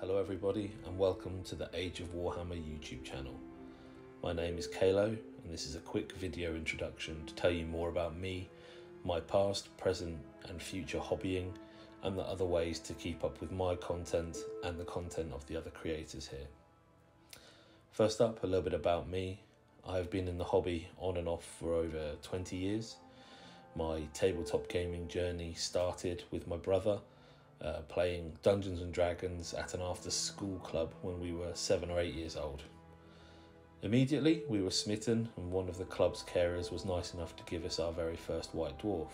Hello everybody and welcome to the Age of Warhammer YouTube channel. My name is Kalo and this is a quick video introduction to tell you more about me, my past, present and future hobbying, and the other ways to keep up with my content and the content of the other creators here. First up, a little bit about me. I've been in the hobby on and off for over 20 years. My tabletop gaming journey started with my brother playing Dungeons and Dragons at an after-school club when we were 7 or 8 years old. Immediately we were smitten and one of the club's carers was nice enough to give us our very first White Dwarf.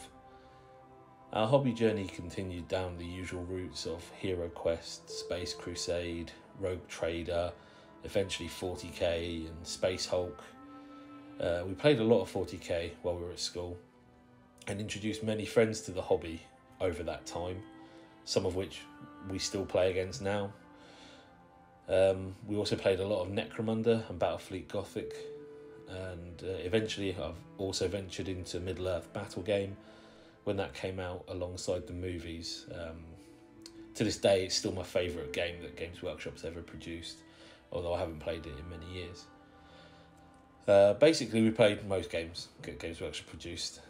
Our hobby journey continued down the usual routes of Hero Quest, Space Crusade, Rogue Trader, eventually 40k and Space Hulk. We played a lot of 40k while we were at school and introduced many friends to the hobby over that time, some of which we still play against now. We also played a lot of Necromunda and Battlefleet Gothic, and eventually I've also ventured into Middle-earth Battle Game when that came out alongside the movies. To this day it's still my favourite game that Games Workshop's ever produced, although I haven't played it in many years. Basically we played most games Games Workshop produced,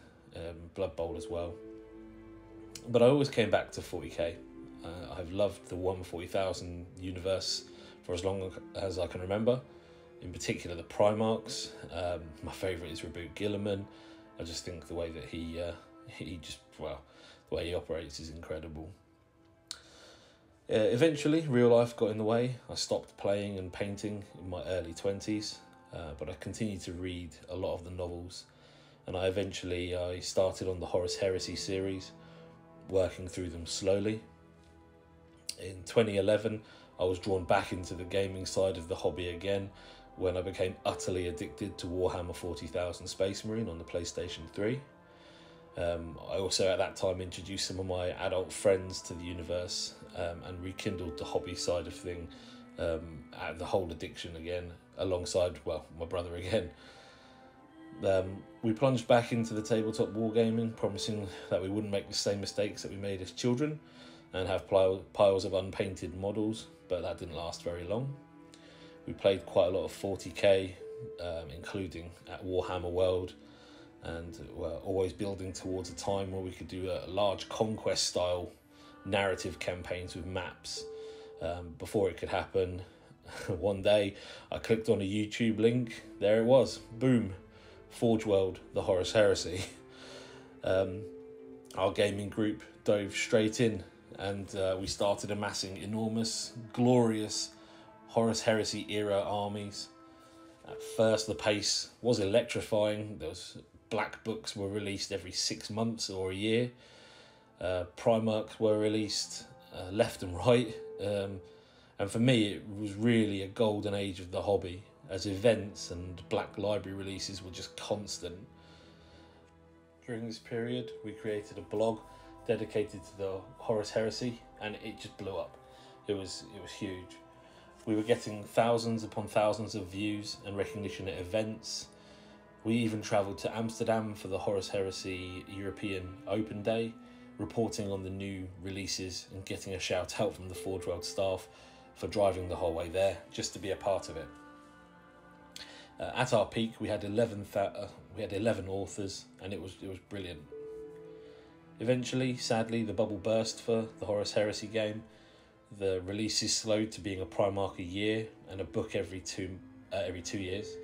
Blood Bowl as well. But I always came back to 40k. I've loved the Warhammer 40,000 universe for as long as I can remember. In particular the Primarchs. My favourite is Reboot Gilliman. I just think the way that the way he operates is incredible. Eventually real life got in the way. I stopped playing and painting in my early 20s, but I continued to read a lot of the novels, and I started on the Horus Heresy series, working through them slowly. In 2011 I was drawn back into the gaming side of the hobby again when I became utterly addicted to Warhammer 40,000 Space Marine on the PlayStation 3. I also at that time introduced some of my adult friends to the universe and rekindled the hobby side of things, the whole addiction again, alongside, my brother again. We plunged back into the tabletop wargaming, promising that we wouldn't make the same mistakes that we made as children and have piles of unpainted models, but that didn't last very long. We played quite a lot of 40k, including at Warhammer World, and were always building towards a time where we could do a large conquest style narrative campaigns with maps. Before it could happen, one day I clicked on a YouTube link. There it was, boom, Forge World, the Horus Heresy. Our gaming group dove straight in and we started amassing enormous, glorious Horus Heresy era armies. At first the pace was electrifying. Those black books were released every 6 months or a year. Primarchs were released left and right. And for me it was really a golden age of the hobby, as events and Black Library releases were just constant. During this period we created a blog dedicated to the Horus Heresy and it just blew up. It was huge. We were getting thousands upon thousands of views and recognition at events. We even travelled to Amsterdam for the Horus Heresy European Open Day, reporting on the new releases and getting a shout out from the Forge World staff for driving the whole way there just to be a part of it. At our peak we had 11 authors and it was brilliant. Eventually, sadly, the bubble burst for the Horus Heresy game. The releases slowed to being a Primarch a year and a book every two years.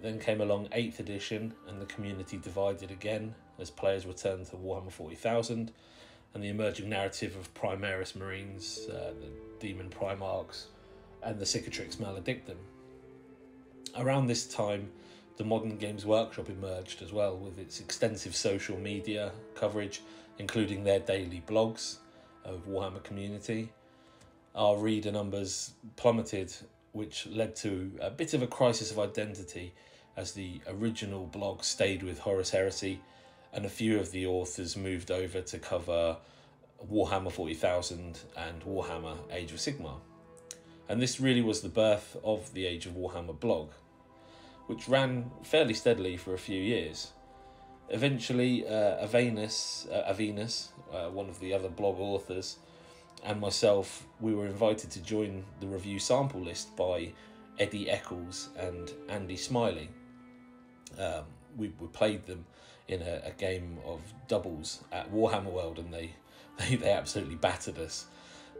Then came along 8th edition and the community divided again as players returned to Warhammer 40,000 and the emerging narrative of Primaris Marines, the Demon Primarchs and the Cicatrix Maledictum. Around this time the Modern Games Workshop emerged as well, with its extensive social media coverage, including their daily blogs of Warhammer community. Our reader numbers plummeted, which led to a bit of a crisis of identity, as the original blog stayed with Horus Heresy and a few of the authors moved over to cover Warhammer 40,000 and Warhammer Age of Sigmar. And this really was the birth of the Age of Warhammer blog, which ran fairly steadily for a few years. Eventually, Avenus, one of the other blog authors, and myself, we were invited to join the review sample list by Eddie Eccles and Andy Smiley. We played them in a game of doubles at Warhammer World, and they absolutely battered us.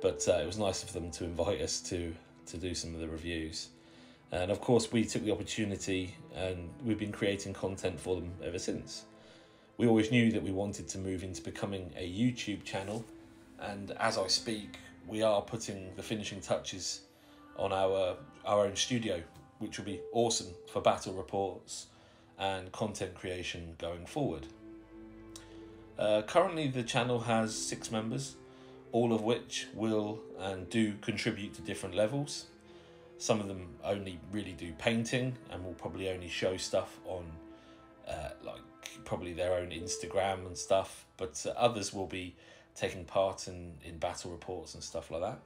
But it was nice of them to invite us to do some of the reviews. And of course, we took the opportunity, and we've been creating content for them ever since. We always knew that we wanted to move into becoming a YouTube channel, and as I speak, we are putting the finishing touches on our own studio, which will be awesome for battle reports and content creation going forward. Currently, the channel has 6 members, all of which will and do contribute to different levels. Some of them only really do painting and will probably only show stuff on like probably their own Instagram and stuff, but others will be taking part in battle reports and stuff like that.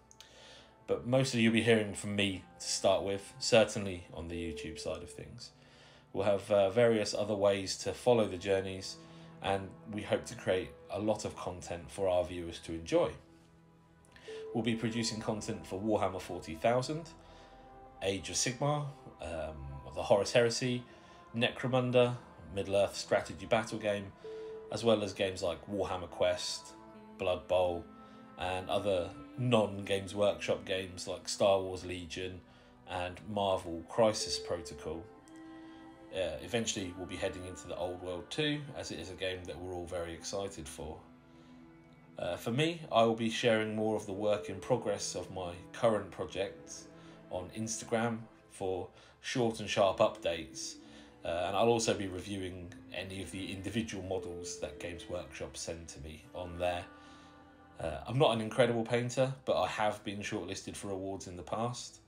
But mostly you'll be hearing from me to start with, certainly on the YouTube side of things. We'll have various other ways to follow the journeys, and we hope to create a lot of content for our viewers to enjoy. We'll be producing content for Warhammer 40,000, Age of Sigmar, the Horus Heresy, Necromunda, Middle-earth strategy battle game, as well as games like Warhammer Quest, Blood Bowl, and other non-Games Workshop games like Star Wars Legion and Marvel Crisis Protocol. Eventually we'll be heading into the Old World 2, as it is a game that we're all very excited for. For me, I will be sharing more of the work in progress of my current projects on Instagram for short and sharp updates, and I'll also be reviewing any of the individual models that Games Workshop send to me on there. I'm not an incredible painter, but I have been shortlisted for awards in the past.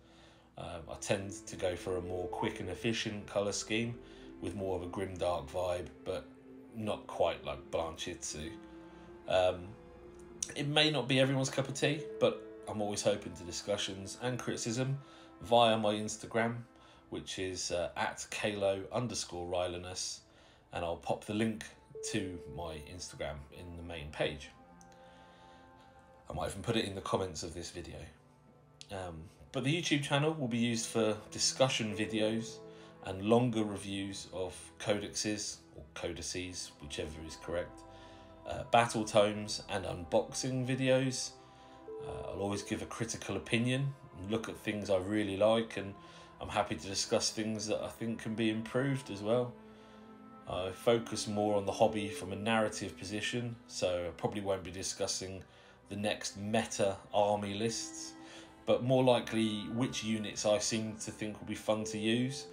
I tend to go for a more quick and efficient colour scheme with more of a grimdark vibe, but not quite like Blanchitsu. It may not be everyone's cup of tea, but I'm always open to discussions and criticism via my Instagram, which is at Kalo_Rylanus, and I'll pop the link to my Instagram in the main page. I might even put it in the comments of this video. But the YouTube channel will be used for discussion videos and longer reviews of codexes, or codices, whichever is correct, battle tomes and unboxing videos. I'll always give a critical opinion and look at things I really like, and I'm happy to discuss things that I think can be improved as well. I focus more on the hobby from a narrative position, so I probably won't be discussing the next meta army lists, but more likely which units I seem to think will be fun to use.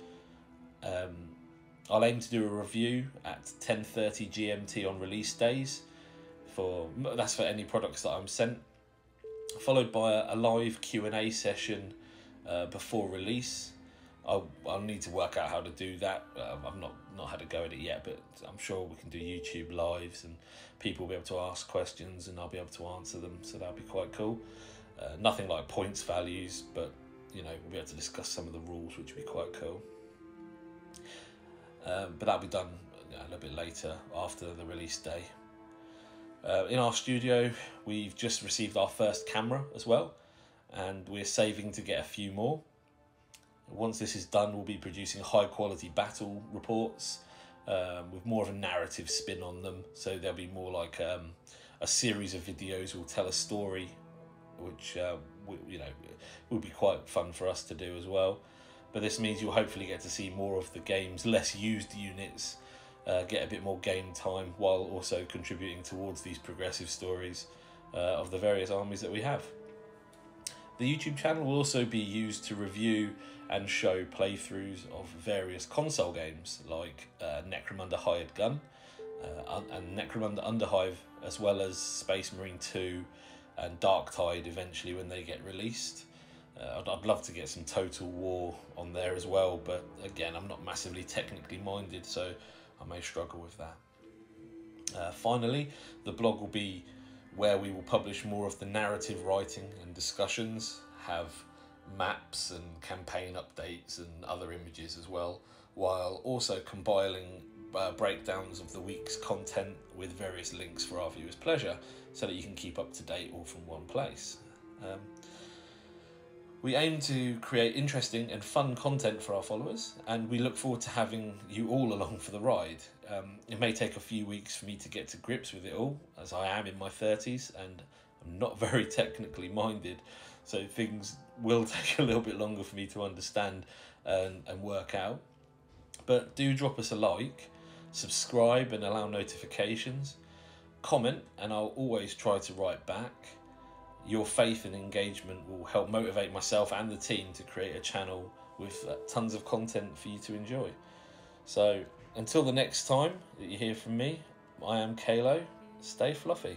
I'll aim to do a review at 10:30 GMT on release days. That's for any products that I'm sent, followed by a live Q&A session before release. I'll need to work out how to do that. I've not had a go at it yet, but I'm sure we can do YouTube lives and people will be able to ask questions and I'll be able to answer them, so that'll be quite cool. Nothing like points values, but we'll be able to discuss some of the rules, which will be quite cool. But that'll be done a little bit later after the release day. In our studio, we've just received our first camera as well, and we're saving to get a few more. Once this is done, we'll be producing high quality battle reports with more of a narrative spin on them, so there'll be more like a series of videos will tell a story, which will be quite fun for us to do as well. But this means you'll hopefully get to see more of the game's less used units, get a bit more game time, while also contributing towards these progressive stories of the various armies that we have. The YouTube channel will also be used to review and show playthroughs of various console games like Necromunda Hired Gun and Necromunda Underhive, as well as Space Marine 2 and Darktide eventually when they get released. I'd love to get some Total War on there as well, but again, I'm not massively technically minded, so I may struggle with that. Finally, the blog will be where we will publish more of the narrative writing and discussions, have maps and campaign updates and other images as well, while also compiling breakdowns of the week's content with various links for our viewers' pleasure, so that you can keep up to date all from one place. We aim to create interesting and fun content for our followers, and we look forward to having you all along for the ride. It may take a few weeks for me to get to grips with it all, as I am in my 30s and I'm not very technically minded, so things will take a little bit longer for me to understand and work out. But do drop us a like, subscribe and allow notifications, comment, and I'll always try to write back. Your faith and engagement will help motivate myself and the team to create a channel with tons of content for you to enjoy. So until the next time that you hear from me, I am Kalo. Stay fluffy.